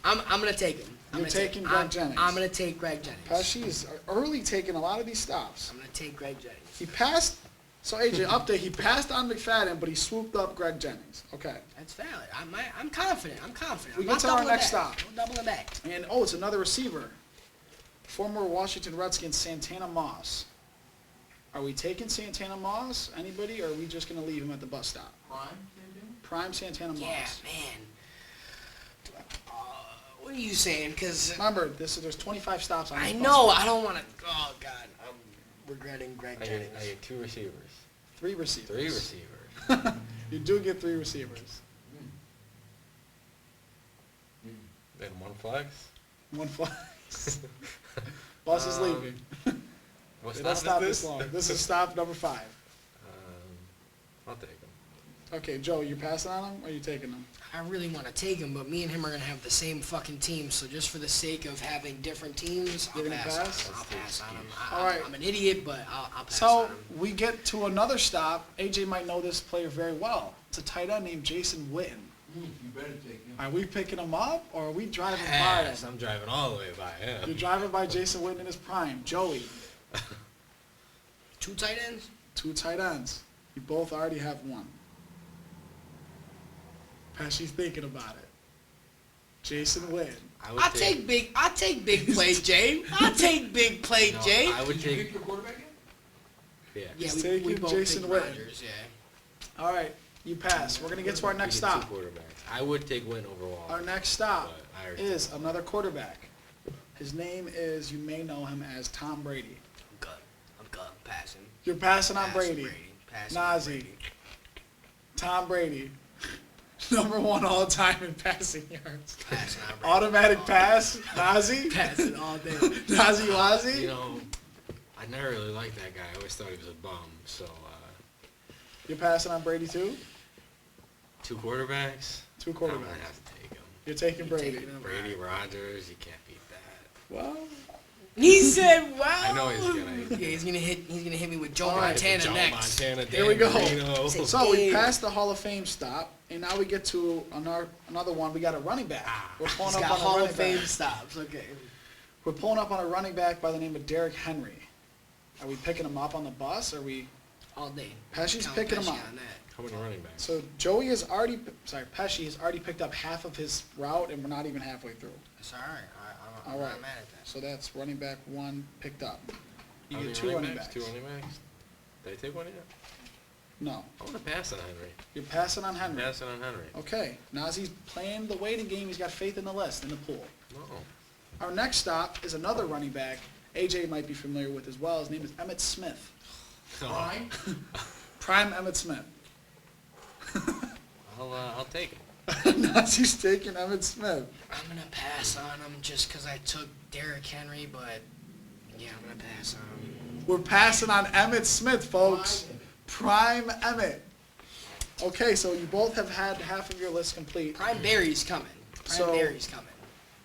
I'm gonna take him. You're taking Greg Jennings. I'm gonna take Greg Jennings. Pesci is early taking a lot of these stops. I'm gonna take Greg Jennings. He passed. So AJ, update. He passed on McFadden, but he swooped up Greg Jennings. Okay. That's valid. I'm confident. I'm confident. We I'm get not to our doubling next back. stop. No doubling back. And it's another receiver. Former Washington Redskins Santana Moss. Are we taking Santana Moss? Anybody, or are we just gonna leave him at the bus stop? Prime? Same thing? Prime Santana Yeah, Moss. man. What are you saying? Because Remember, there's 25 stops on this I bus know stop. I don't want to. Oh God, I'm regretting Greg I Jennings. get 2 receivers. 3 receivers. 3 receivers. You do get 3 receivers. Then 1 flex. 1 flex. Bus is leaving. What Let's stop stop is this long. This is stop number 5. I'll take him. Okay, Joe, you passing on him or are you taking him? I really want to take him, but me and him are gonna have the same fucking team. So just for the sake of having different teams, I'll You're gonna pass. pass? On him. I'll pass on him. All right. I'm an idiot, but I'll pass So on him. we get to another stop. AJ might know this player very well. It's a tight end named Jason Witten. You better take him. Are we picking him up or are we driving by Pass. him? I'm driving all the way by You're him. driving by Jason Witten in his prime. Joey, 2 tight ends. 2 tight ends. You both already have 1. Pesci's thinking about it. Jason Witten. I take big play, Jay. I take big play, Jay. I would Did you take. pick your quarterback yet? Yeah. Yeah, He's we taking both Jason picked Witten. Rodgers, yeah. All right, you pass. We're going to get to our next We get stop. 2 quarterbacks. I would take Win over Waller. Our next stop But I already is another quarterback. His name is, you may know him as Tom Brady. I'm good. Passing. You're passing on Pass Brady. Passing on Nazi. Brady. Tom Brady. Number 1 all time in passing yards. Passing on Brady. Automatic pass. Nazi. Passing all day. Nazi Wazi. You know, I never really liked that guy. I always thought he was a bum. So, You're passing on Brady too? 2 quarterbacks. 2 I'm gonna quarterbacks. have to take You're taking Brady. Brady, Rodgers, you can't beat that. Well, He said, "Wow." I know he's gonna. Yeah, he's gonna hit me with Joe All right, Montana Joe next. Montana, Here we go. Dan Marino. so we passed the Hall of Fame stop, and now we get to another one. We got a running back. We're pulling He's up got on a Hall running of Fame back. stops. Okay. We're pulling up on a running back by the name of Derrick Henry. Are we picking him up on the bus? Or are we? All day. Pesci's Count picking him Pesci up. on that. How many running backs? So Pesci has already picked up half of his route, and we're not even halfway through. That's all right. I'm All right. not mad at that. So that's running back 1 picked up. You How get many 2 running backs. 2 running backs? Did I take one yet? No, I want to pass on Henry. you're passing on Henry. Passing on Henry. Okay, Nazi's playing the waiting game. He's got faith in the list, in the pool. No. Our next stop is another running back. AJ might be familiar with as well. His name is Emmitt Smith. Prime? Prime Emmitt Smith. I'll take him. Nazi's taking Emmitt Smith. I'm gonna pass on him just because I took Derrick Henry, but yeah, I'm gonna pass on him. We're passing on Emmitt Smith, folks. Prime Emmitt. Okay, so you both have had half of your list complete. Prime Barry's coming. Barry's coming.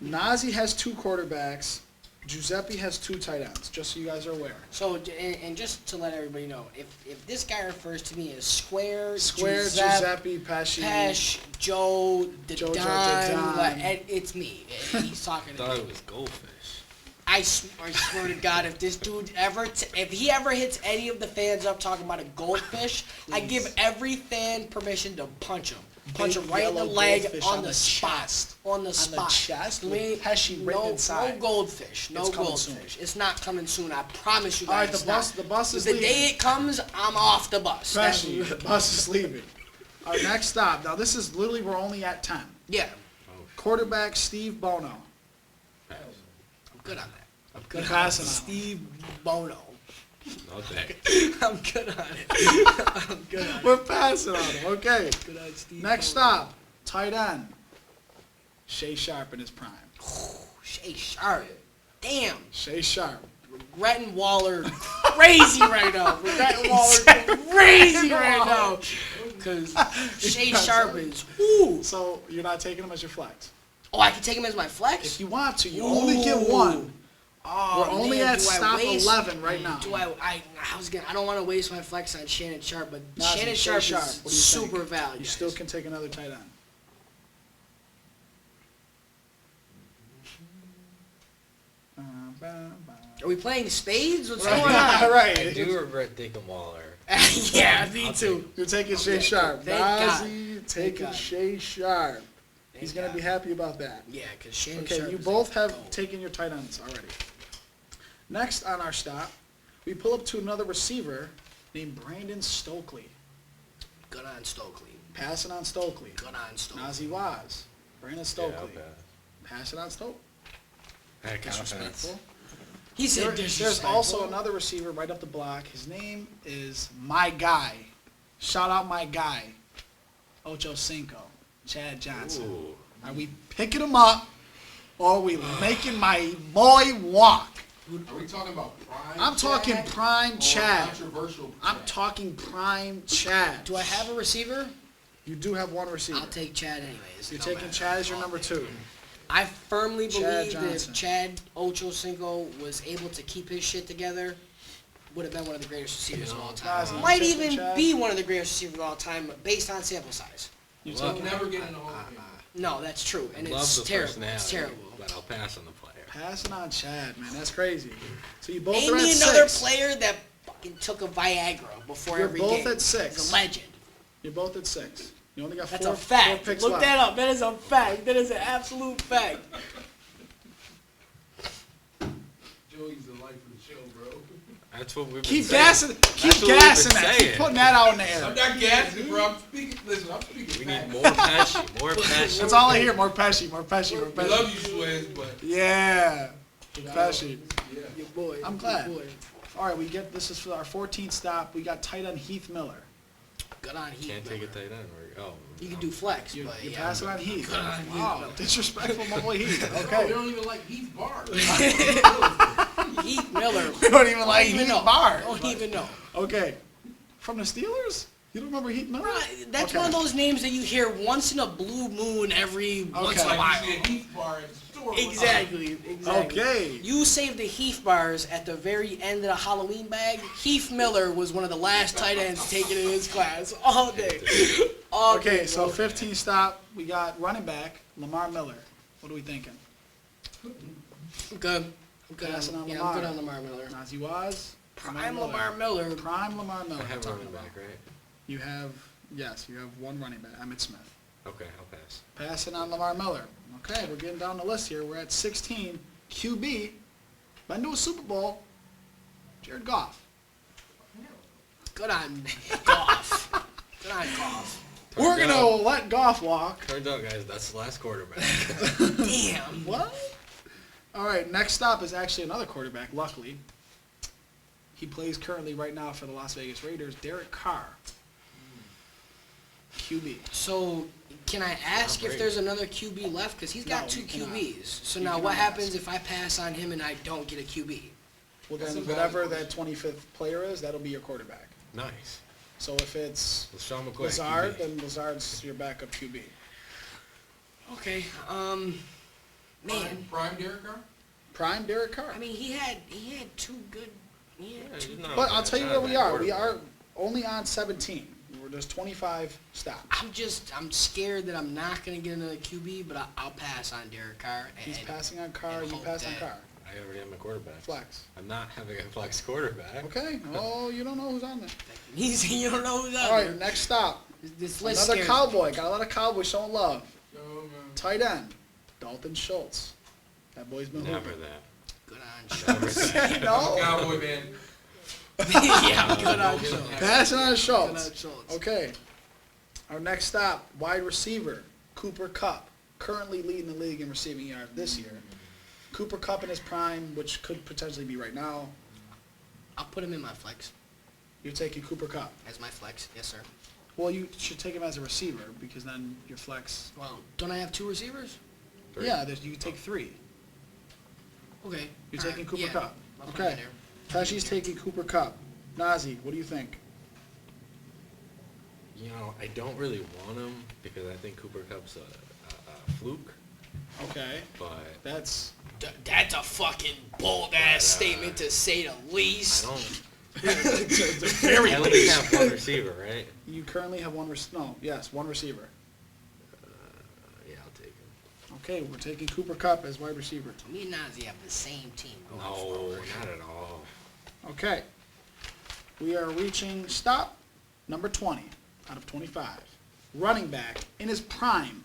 Nazi has 2 quarterbacks. Giuseppe has 2 tight ends, just so you guys are aware. So, and just to let everybody know, if this guy refers to me as Square, Giuseppe, Pesci. Pesh, Joe, Joe, Don, Don. it's me. He's talking I to thought me. it was goldfish. I swear to God, if this dude if he ever hits any of the fans up talking about a goldfish, I give every fan permission to punch him. Punch Big him right in the yellow leg goldfish on on the the spot. chest. On the the spot. chest with Me- Pesci written no, inside. No goldfish. No It's coming goldfish. soon. It's not coming soon. I promise you guys. All right, it's the bus is the leaving. day it comes, I'm off the bus. Pesci, the bus is leaving. Our next stop. Now, this is literally, we're only at 10. Yeah, Quarterback Steve Bono. Pass. I'm good on that. I'm You're good on passing it. on Steve Bono. No thanks. I'm good on it. I'm good on it. We're passing on him. Okay. Good on Steve Next Bono. stop. Tight end. Shea Sharp in his prime. Shea Sharp. Damn. Shea Sharp. Regretting Waller crazy right now. Regretting Waller crazy right now. Because Shea Sharp is, whoo. So you're not taking him as your flex. Oh, I can take him as my flex? If you want to, you only get one. Oh, We're only man, at do I stop waste- 11 right now. Do I don't want to waste my flex on Shannon Sharp, but Nazi, Shannon Shea Sharp Sharp, is what do you think? super valuable. You still can take another tight end. Are we playing spades? What's Right. going on? I Right. do regret taking Waller. Yeah, me I'll too. You're taking Shea Sharp. Thank God. Nazi taking God. Shea Sharp. He's Thank going to be God. happy about that. Yeah, because Shannon Okay, Sharp you is both a have goat. taken your tight ends already. Next on our stop, we pull up to another receiver named Brandon Stokely. Good on Stokely. Passing on Stokely. Good on Stokely. Nazi Waz. Brandon Stokely. Yeah, Passing on Stokely. I had confidence. Disrespectful. He said There's disrespectful. also another receiver right up the block. His name is my guy. Shout out my guy. Ocho Cinco. Chad Johnson. Ooh. Are we picking him up or are we making my boy walk? Are we talking about prime? I'm talking Chad prime or Chad. Controversial. I'm Chad? talking prime Chad. Do I have a receiver? You do have one receiver. I'll take Chad anyways. You're No taking matter. Chad as your I'll number take 2. him. I firmly Chad believe that if Johnson. Chad Ochocinco was able to keep his shit together, would have been one of the greatest receivers of all time. Nazi, you Might taking even Chad? be one of the greatest receivers of all time based on sample size. You Love taking He'll never get in the Hall of Fame. No, that's true, and Love it's the terrible. personality, It's terrible. but I'll pass on the player. Passing on Chad, man. That's crazy. So you both Name are at me another 6. player that fucking took a Viagra before You're every both game. at 6. He's a legend. You're both at 6. You only got That's four, a fact. 4 picks Look left. that up. That is a fact. That is an absolute fact. Joey's the life of the show, bro. That's what we've been Keep saying. gassing. Keep That's what we've been gassing that. Keep saying. putting that out in the I'm air. not gassing, bro. I'm speaking. Listen, I'm speaking. We facts. need more Pesci. More Pesci. That's all I hear. More Pesci. More Pesci. More We love Pesci. you, Swizz, but Yeah. Pesci. yeah. Your boy. I'm glad. All right, we get this is for our 14th stop. We got tight end Heath Miller. Good on Heath. Can't take Miller. a tight end. Oh. You can do flex, You're but yeah. passing on Heath. Good on Heath Wow, Miller. disrespectful, my boy Heath. We Okay. don't even like Heath Barr. Heath Miller. We don't even like Don't even Heath know. Barr. Don't even know. Okay. From the Steelers? You don't remember Heath Miller? Right, that's Okay. one of those names that you hear once in a blue moon every once in a Okay. while. You see a Heath bar at the store. Exactly. Okay. You saved the Heath bars at the very end of the Halloween bag. Heath Miller was one of the last tight ends taken in his class all day. All Okay, day, so bro. 15 stop. We got running back, Lamar Miller. What are we thinking? I'm good. I'm good. Passing on I'm Lamar. good on Lamar Miller. Nazi Waz. Prime Lamar Miller. Prime Lamar Miller. I have I'm running talking back, about. right? You have, yes, you have one running back, Emmitt Smith. Okay, I'll pass. Passing on Lamar Miller. Okay, we're getting down the list here. We're at 16. QB. Been to a Super Bowl. Jared Goff. Good on Goff. Good on Goff. We're going to let Goff walk. Turns out, guys, that's the last quarterback. Damn. What? All right, next stop is actually another quarterback, luckily. He plays currently right now for the Las Vegas Raiders, Derek Carr. QB. So, can I ask if Brady. there's another QB left? Because he's got No, two you cannot. QBs. So You now cannot what happens ask. if I pass on him and I don't get a QB? Well, That's then a valid whatever question. that 25th player is, that'll be your quarterback. Nice. So if it's LaShawn McCoy. Lazard, QB. then Lazard's your backup QB. Okay. Man. Prime Derek Carr? Prime Derek Carr. I mean, he had two good. Yeah, Yeah, two he's not But bad. I'll tell you Not where a we bad are. We quarterback. are only on 17. We're just 25 stops. I'm scared that I'm not gonna get another QB, but I'll pass on Derek Carr. He's and- passing on Carr. and You hope pass on that- Carr. I already have my quarterback. Flex. I'm not having a flex quarterback. Okay. Oh, you don't know who's on there. He's you don't know who's out All there. right, next stop. This list Another scares Cowboy. Got a lot of Cowboys showing love. Yo, man. Tight end. Dalton Schultz. That boy's been Never hooping. that. Good Never on that. No. Cowboy man. yeah, good on Schultz. Passing on Good Schultz. on Schultz. Okay. Our next stop, wide receiver, Cooper Kupp. Currently leading the league in receiving yards this year. Cooper Kupp in his prime, which could potentially be right now. I'll put him in my flex You're taking Cooper Kupp. as my flex. Yes, sir. Well, you should take him as a receiver because then your flex. Well, don't I have two receivers? Three. Yeah, you can take 3. Okay. You're all taking right, Cooper yeah, Kupp. I'll put him Okay. in there. Pesci's taking Cooper Kupp. Nazi, what do you think? You know, I don't really want him because I think Cooper Kupp's a fluke, Okay. but That's That's a fucking bold ass statement to say the I least. don't. very I only have one receiver, right? You currently have one one receiver. Yeah, I'll take him. Okay, we're taking Cooper Kupp as wide receiver. Me and Nazi have the same team going No, forward. not at all. Okay. We are reaching stop number 20 out of 25. Running back in his prime,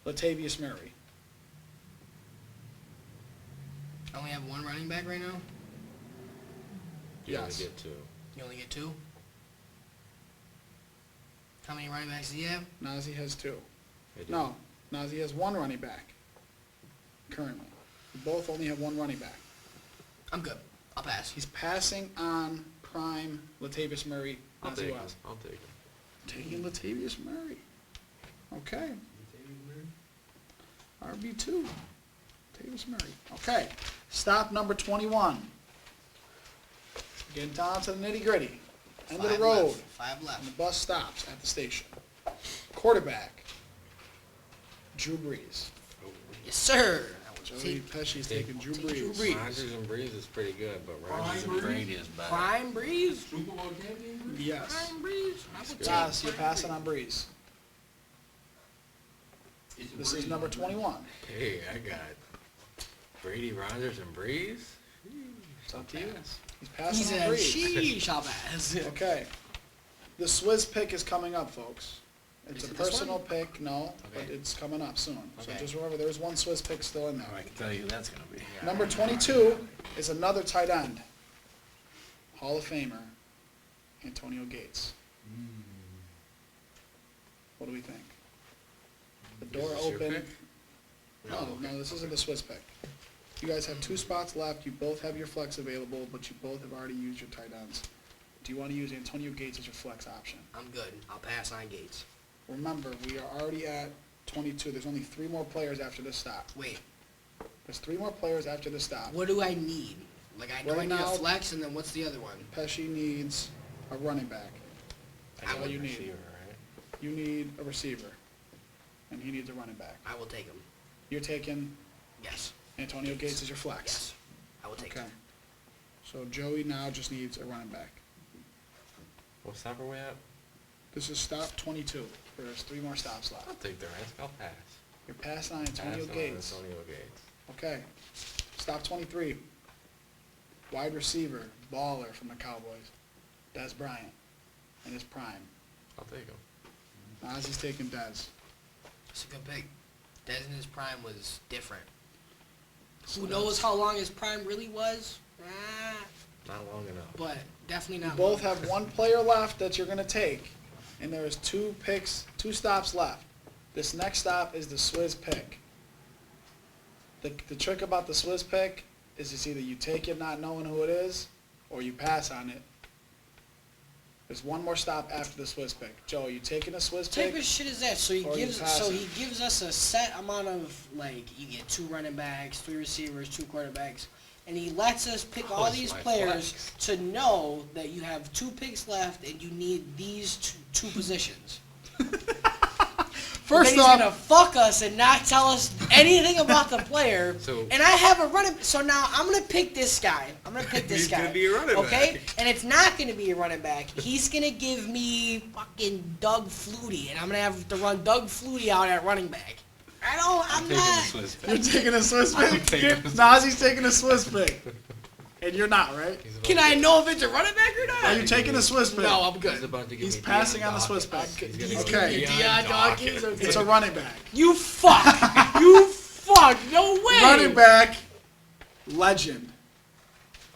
Latavius Murray. I only have one running back right now. You Yes. only get 2. You only get two. How many running backs do you have? Nazi has 2. I do. No, Nazi has 1 running back currently. We both only have 1 running back. I'm good. I'll pass. He's passing on prime Latavius Murray. I'll Nazi take him. was. I'll take him. Taking Latavius Murray. Okay. RB2. Latavius Murray. Okay. Stop number 21. Getting down to the nitty gritty. End of the road. Left. 5 And left. the bus stops at the station. Quarterback. Drew Brees. Yes, sir. I was Joey take Pesci's taking Drew take Drew Brees. Brees. Rodgers and Breeze is pretty good, but Prime Rodgers and Breeze? Brady is better. Prime Breeze. Super Bowl champion? Yes. Prime Breeze. I would take Yes, you're Prime passing on Brees. This is number 21. Hey, I got Brady, Rodgers, and Breeze. It's up to you. Pass. He's passing He's on a Brees. sheesh. I'll pass. Okay. The Swizz pick is coming up, folks. It's Is a it this personal one? pick, no, but Okay. it's coming up soon. So Okay. just remember, there's one Swizz pick still in there. I can tell you who that's gonna be. Number 22 is another tight end. Hall of Famer, Antonio Gates. What do we think? The door Is this your open. pick? No, Oh, okay. no, this isn't the Swizz pick. You guys have 2 spots left. You both have your flex available, but you both have already used your tight ends. Do you want to use Antonio Gates as your flex option? I'm good. I'll pass on Gates. Remember, we are already at 22. There's only 3 more players after this stop. Wait. There's 3 more players after this stop. What do I need? Like I know Right I need now- a flex, and then what's the other one? Pesci needs a running back. I That's need all a you need. receiver, right? You need a receiver, and he needs a running back. I will take him. You're taking Yes. Antonio Gates as your flex. Yes. I will take Okay. him. So Joey now just needs a running back. What stop are we at? This is stop 22. There's 3 more stops left. I'll take the risk. I'll pass. You're passing on Antonio Pass Gates. on Antonio Gates. Okay. Stop 23. Wide receiver, baller from the Cowboys. Des Bryant in his prime. I'll take him. Ozzy's taking Des. It's a good pick. Des in his prime was different. So Who knows how long his prime really was? Ah, Not long enough. but definitely You not. both long. have one player left that you're going to take, and there's 2 stops left. This next stop is the Swizz pick. The trick about the Swizz pick is it's either you take it not knowing who it is, or you pass on it. There's one more stop after the Swizz pick. Joe, you taking the Swizz What type pick? of shit is that? So he Or you gives pass it. us a set amount of, like, you get 2 running backs, 3 receivers, 2 quarterbacks, and he lets us pick all That's these my players flex. to know that you have 2 picks left and you need these two positions. First Then he's off, gonna fuck us and not tell us anything about the player. So- and I have a running. So now I'm gonna pick this guy. I'm gonna pick this He's guy. gonna be a running okay? back. And it's not gonna be a running back. He's gonna give me fucking Doug Flutie, and I'm gonna have to run Doug Flutie out at running back. I'm Taking not. the Swiss you're pick. taking a Swizz I'm pick? taking the Nazi's taking a Swizz pick. And you're not, right? He's about Can to- I know if it's a running back or not? Are you taking a Swizz pick? No, I'm He's good. about to give He's me passing Deion on the Swiss Dawkins. pick. He's gonna He's give Okay. me giving me Deion Dawkins. Okay. It's a running back. You fuck. You fuck. No way. Running back, legend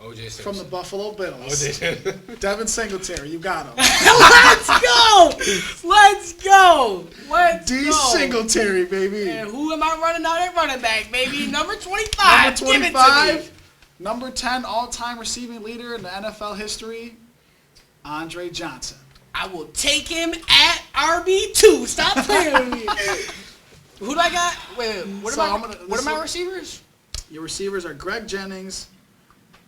OJ Simpson. from the Buffalo Bills. OJ Simpson. Devin Singletary, you got him. Let's go. Let's go. Let's D. go. Singletary, baby. And who am I running out at running back, baby? Number 25. Number Give it to 25, me. number 10 all-time receiving leader in the NFL history, Andre Johnson. I will take him at RB2. Stop playing with me. Who do I got? Wait, what So are I'm my, gonna- what this are my will- receivers? Your receivers are Greg Jennings,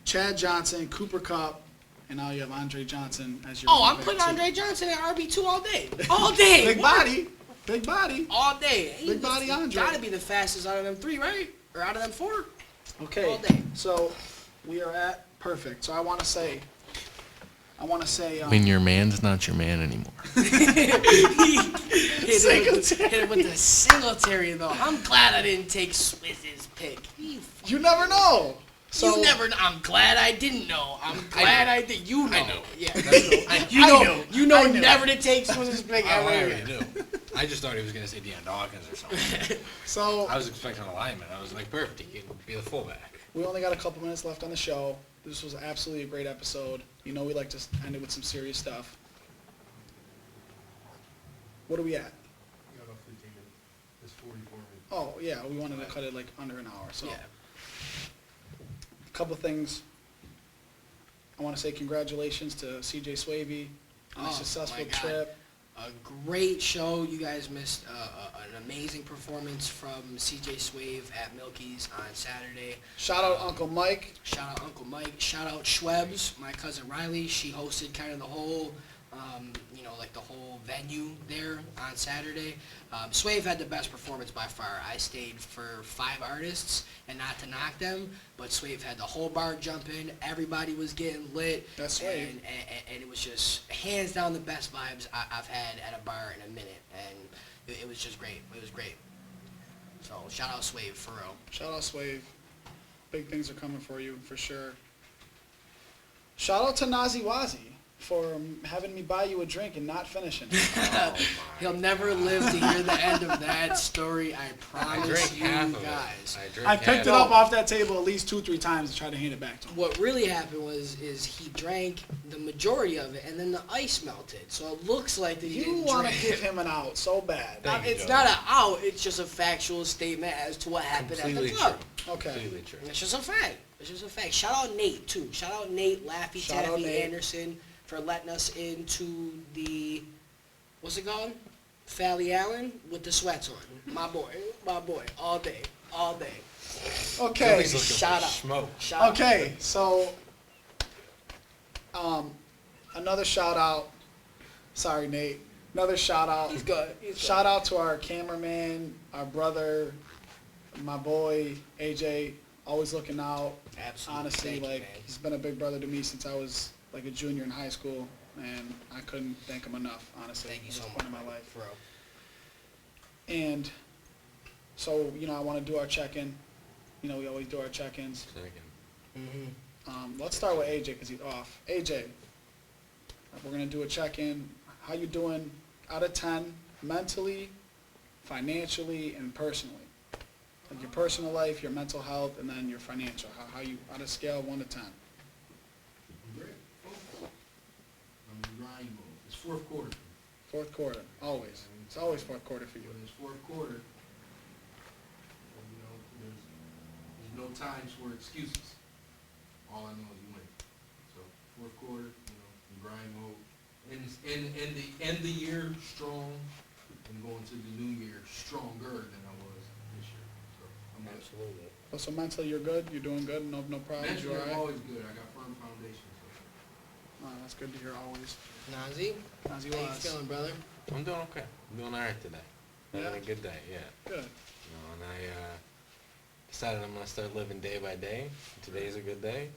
Chad Johnson, Cooper Kupp, and now you have Andre Johnson as your Oh, running I'm back, putting too. Andre Johnson at RB2 all day. All day. Big What? body. Big body. All day. Big body He's Andre. Gotta be the fastest out of them 3, right? Or out of them 4? Okay. All day. So we are at perfect. So I want to say. When your man's not your man anymore. Hit him with the Singletary, though. I'm glad I didn't take Swizz's pick. You never know. So You never. I'm glad I didn't know. I'm glad I did. You know. I know. Yeah. I You know. know. You know. I knew. Never to take Swizz's pick I ever. already again. knew. I just thought he was going to say Deion Dawkins or something. So I was expecting a lineman. I was like, perfect. He can be the fullback. we only got a couple minutes left on the show. This was absolutely a great episode. You know we like to end it with some serious stuff. What are we at? Got off 15 minutes. It's 44 minutes. Oh yeah, we wanted to cut it like under an hour. So Yeah. a couple things. I want to say congratulations to CJ Swavey on a Oh, successful my God. trip. A great show. You guys missed an amazing performance from CJ Swave at Milky's on Saturday. Shout out Uncle Mike. Shout out Uncle Mike. Shout out Schwebs, my cousin Riley. She hosted kind of the whole, like the whole venue there on Saturday. Swave had the best performance by far. I stayed for 5 artists, and not to knock them, but Swave had the whole bar jumping. Everybody was getting lit. That's Swave. And it was just hands down the best vibes I've had at a bar in a minute, and it was just great. It was great. So shout out Swave for real. Shout out Swave. Big things are coming for you for sure. Shout out to Nazi Wazi for having me buy you a drink and not finishing. He'll never live to hear the end of that story. I I promise drank you half of guys. it. drank I picked half it of up off that table at least 2-3 times and tried to hand it back to him. What really happened is he drank the majority of it, and then the ice melted. So it looks like that he You didn't want to drink. give him an out so bad. Thank you, It's Joe. not an out. It's just a factual statement as to what happened Completely at the club. true. Okay. Completely true. It's just a fact. It's just a fact. Shout out Nate too. Shout out Nate, Laffy, Shout out Taffy, Nate. Anderson for letting us into the what's it called? Fally Allen with the sweats on. My boy, all day, all day. Okay. He's looking Shout for out. smoke. Shout out. Okay, so another shout out Sorry, Nate. Another shout out. He's good. Shout out to our cameraman, our brother, my boy AJ, always looking out. Absolutely. Honestly, Thank you, like man. he's been a big brother to me since I was like a junior in high school, and I couldn't thank him enough. Honestly, Thank you at so this much, point in my life. bro. And so, I want to do our check-in. We always do our check-ins. Second. Let's start with AJ because he's off. AJ, we're gonna do a check-in. How you doing? Out of 10, mentally, financially, and personally. Like your personal life, your mental health, and then your financial. How you on a scale of 1 to 10? Great. I'm in grind mode. It's fourth quarter. Fourth quarter, always. It's always fourth quarter for you. When it's fourth quarter, there's no times for excuses. All I know is you win. So fourth quarter, in grind mode. End the year strong and going to the new year stronger than I was this year. So I'm good. Absolutely. Oh, so mentally you're good? You're doing good? No problems? Mentally, You all I'm right? always good. I got firm foundation. So. That's good to hear always. Nazi, As you how you was. feeling, brother? I'm doing okay. I'm doing all right today. Having Yeah? a good day, yeah. Good. And I decided I'm going to start living day by day. Today's a good day.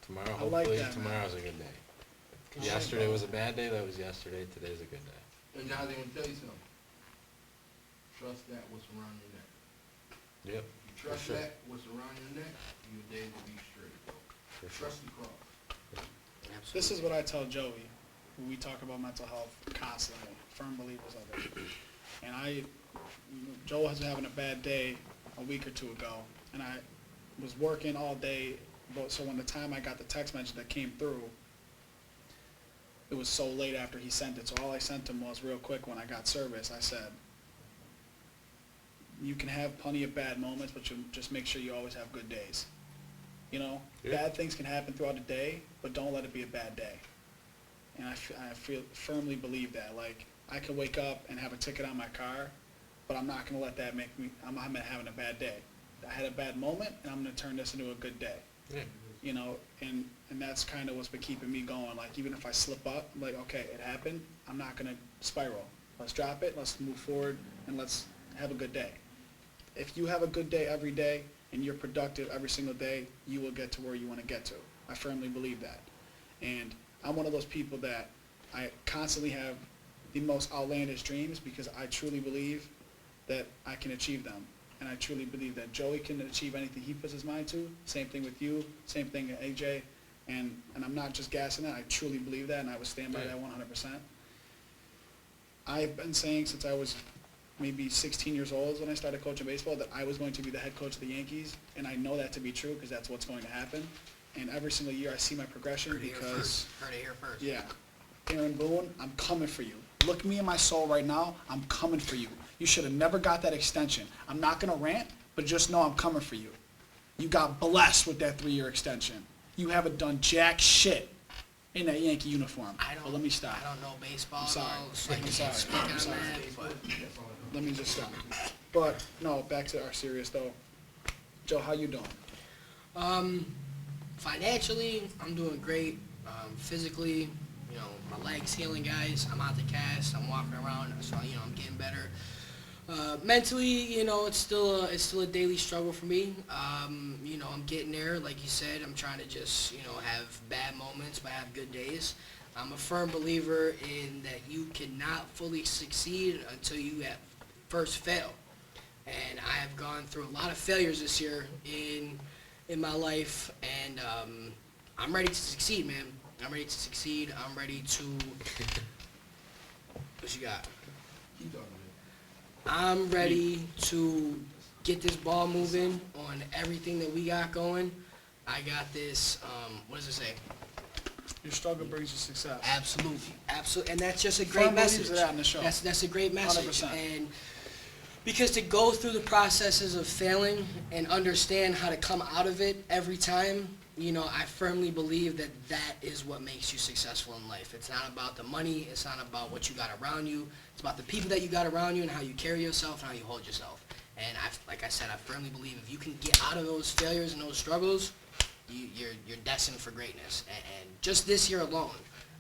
Tomorrow, I like hopefully, that, man. tomorrow's a good day. Good Yesterday shit, was a bad day. That was yesterday. Today's a good day. And now they want to tell you something. Trust that what's around your neck. Yep. If you trust sure. that what's around your neck, your day will be straight. For sure. Trust the cross. Absolutely. This is what I tell Joey when we talk about mental health constantly. Firm believers of it. And Joe was having a bad day a week or two ago, and I was working all day. So when the time I got the text message that came through, it was so late after he sent it. So all I sent him was real quick when I got service. I said, you can have plenty of bad moments, but you just make sure you always have good days. Yeah. Bad things can happen throughout the day, but don't let it be a bad day. And I firmly believe that. Like, I could wake up and have a ticket on my car, but I'm not going to let that make me, I'm having a bad day. I had a bad moment, and I'm going to turn this into a good day. Yeah. And that's kind of what's been keeping me going. Like, even if I slip up, I'm like, okay, it happened. I'm not going to spiral. Let's drop it. Let's move forward, and let's have a good day. If you have a good day every day and you're productive every single day, you will get to where you want to get to. I firmly believe that. And I'm one of those people that I constantly have the most outlandish dreams because I truly believe that I can achieve them. And I truly believe that Joey can achieve anything he puts his mind to. Same thing with you. Same thing with AJ. And I'm not just gassing that. I truly believe that, and I would stand by that 100%. I've been saying since I was maybe 16 years old when I started coaching baseball that I was going to be the head coach of the Yankees, and I know that to be true because that's what's going to happen. And every single year I see my progression Heard it here because, first. Heard it here first. yeah, Aaron Boone, I'm coming for you. Look me in my soul right now. I'm coming for you. You should have never got that extension. I'm not going to rant, but just know I'm coming for you. You got blessed with that 3-year extension. You haven't done jack shit in that Yankee uniform. But let me stop. I don't know baseball. I'm sorry. So I I'm can't sorry. speak I'm on sorry. that, but Let me just stop. But, no, back to our serious, though. Joe, how you doing? financially, I'm doing great. Physically, my legs healing, guys. I'm out the cast. I'm walking around, so I'm getting better. Mentally, it's still a daily struggle for me. I'm getting there, like you said. I'm trying to just have bad moments, but have good days. I'm a firm believer in that you cannot fully succeed until you at first fail. And I have gone through a lot of failures this year in my life, and I'm ready to succeed, man. I'm ready to succeed. I'm ready to. What you got? Keep talking, man. I'm ready to get this ball moving on everything that we got going. I got this. What does it say? Your struggle brings you success. Absolutely, absolutely, and that's just a great Firm believes message. of that in the show. That's a great message, 100%. and because to go through the processes of failing and understand how to come out of it every time, I firmly believe that that is what makes you successful in life. It's not about the money. It's not about what you got around you. It's about the people that you got around you and how you carry yourself and how you hold yourself. And like I said, I firmly believe if you can get out of those failures and those struggles, you're destined for greatness. And just this year alone,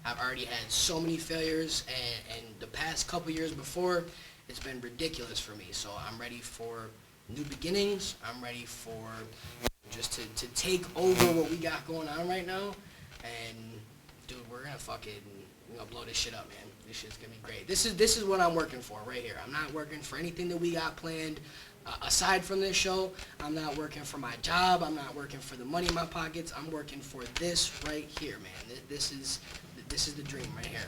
I've already had so many failures, and the past couple years before, it's been ridiculous for me. So I'm ready for new beginnings. I'm ready for just to take over what we got going on right now. And, dude, we're going to blow this shit up, man. This shit's going to be great. This is what I'm working for right here. I'm not working for anything that we got planned. Aside from this show, I'm not working for my job. I'm not working for the money in my pockets. I'm working for this right here, man. This is the dream right here.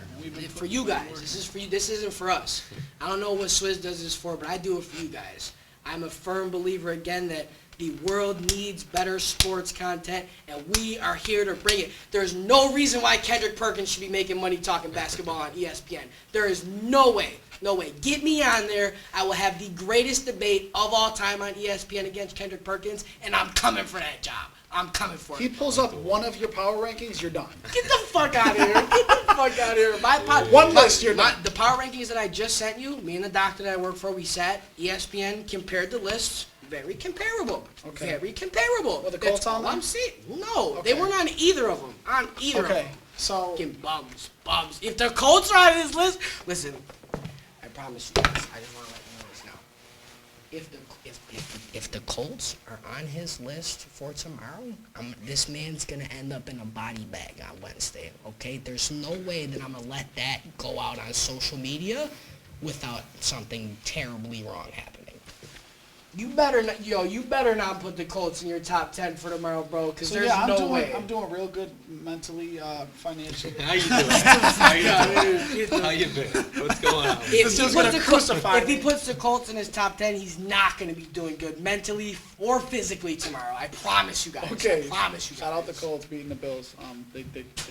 For you guys. This is for you. This isn't for us. I don't know what Swizz does this for, but I do it for you guys. I'm a firm believer, again, that the world needs better sports content, and we are here to bring it. There's no reason why Kendrick Perkins should be making money talking basketball on ESPN. There is no way. No way. Get me on there. I will have the greatest debate of all time on ESPN against Kendrick Perkins, and I'm coming for that job. I'm coming for it. He pulls up one of your power rankings, you're done. Get the fuck out of here. Get the fuck out of here. One list, you're done. The power rankings that I just sent you, me and the doctor that I work for, we sat, ESPN compared the lists. Very comparable. Okay. Very comparable. Were the Colts That's on all them? I'm saying. No, Okay. they weren't on either of them. On either of them. Okay, so Fucking bums. If the Colts are on this list, listen, I promise you guys, I just want to let you know this now. If the Colts are on his list for tomorrow, this man's gonna end up in a body bag on Wednesday. Okay, there's no way that I'm gonna let that go out on social media without something terribly wrong happening. You better not put the Colts in your top 10 for tomorrow, bro, because there's no way. I'm doing real good mentally, financially. How you doing? How you been? What's going on? If he puts the Colts in his top 10, he's not going to be doing good mentally or physically tomorrow. I promise you guys. Okay. I promise you guys. Shout out the Colts beating the Bills. They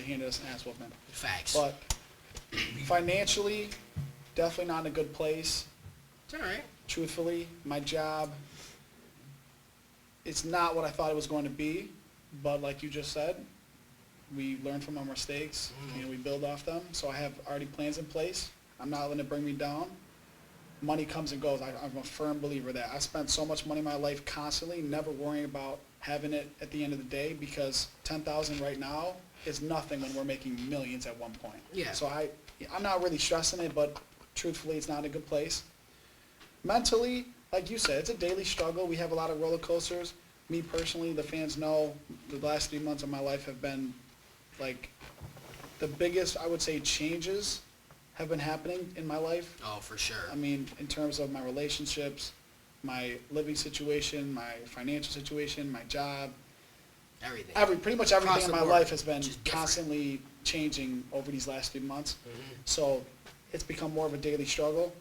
handed us an ass whooping. Facts. But financially, definitely not in a good place. It's all right. Truthfully, my job, it's not what I thought it was going to be, but like you just said, we learn from our mistakes and we build off them. So I have already plans in place. I'm not letting it bring me down. Money comes and goes. I'm a firm believer that I spent so much money in my life constantly, never worrying about having it at the end of the day, because $10,000 right now is nothing when we're making millions at one point. Yeah. So I'm not really stressing it, but truthfully, it's not a good place. Mentally, like you said, it's a daily struggle. We have a lot of roller coasters. Me personally, the fans know the last 3 months of my life have been like the biggest, I would say, changes have been happening in my life. Oh, for sure. I mean, in terms of my relationships, my living situation, my financial situation, my job. Everything. Pretty much everything Across in the my board, life has been which is different. constantly changing over these last 3 months. Mm-hmm. So it's become more of a daily struggle.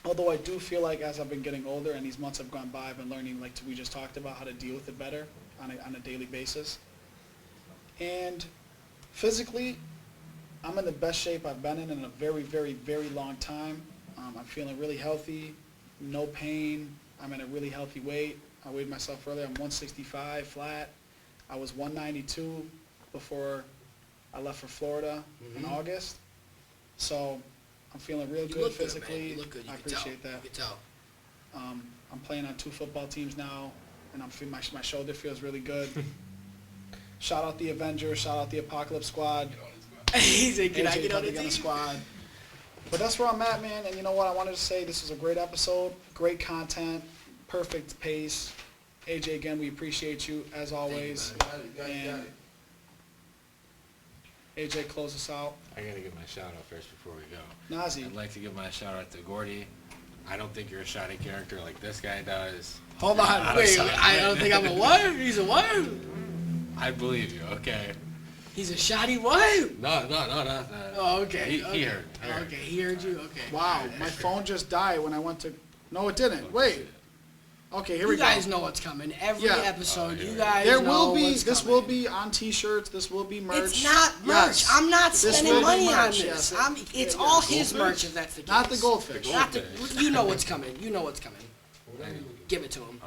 Although I do feel like as I've been getting older and these months have gone by, I've been learning, like we just talked about, how to deal with it better on a daily basis. And physically, I'm in the best shape I've been in a very, very, very long time. I'm feeling really healthy, no pain. I'm in a really healthy weight. I weighed myself earlier. I'm 165 flat. I was 192 before I left for Florida in August. So I'm feeling real good physically. Good, man. You look good. You I can appreciate tell. that. You can tell. I'm playing on 2 football teams now, and I'm feeling my shoulder feels really good. Shout out the Avengers. Shout out the Apocalypse Squad. He's like, can I AJ get on Bucket the on team? squad. But that's where I'm at, man. And you know what? I wanted to say this was a great episode, great content, perfect pace. AJ, again, we appreciate you as always. Got it. And AJ, close us out. I gotta give my shout out first before we go. NAZY. I'd like to give my shout out to Gordy. I don't think you're a shoddy character like this guy does. Hold on. Wait, I don't think I'm a what? He's a what? I believe you, okay? He's a shoddy what? No. Oh, okay. He heard. Okay, he heard you. Okay. Wow, my phone just died when I went to... No, it didn't. Wait. Okay, here we You go. guys know what's coming. Every Yeah. episode, Oh, you yeah. guys There know will be, what's this coming. will be on t-shirts, this will be merch. It's not merch. Yes. I'm not This spending will be money on merch, this. yes. It's all his merch if that's the case. Not the goldfish. Not the, Goldfish. you know what's coming. You know what's coming. Give it to him.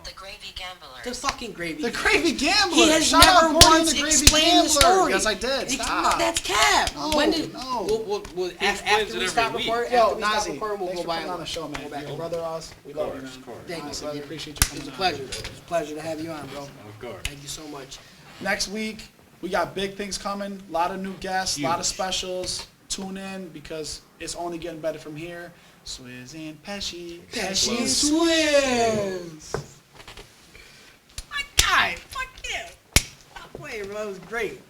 The Gravy Gambler. The fucking gravy. The Gravy Gambler. He has Shout out never Gordy once and the Gravy explained Gambler. the story. Yes, I did. Stop. That's cap. No, When did? no. We'll explains after it we every stop week. recording. Yo, After we stop NAZY, recording, we'll thanks go for by coming and on the show, man. go back. You're a brother of us. We love you, man. Of course. Thank you, Honestly, brother. we appreciate you coming It's a on. pleasure. It's a pleasure to have you on, bro. Of course. Thank you so much. Next week, We got big things coming. A lot of new guests, a lot of specials. Tune in because it's only getting better from here. Swizz and Pesci. Pesci and Swizz. My guy, fuck you. Stop playing, bro. That was great.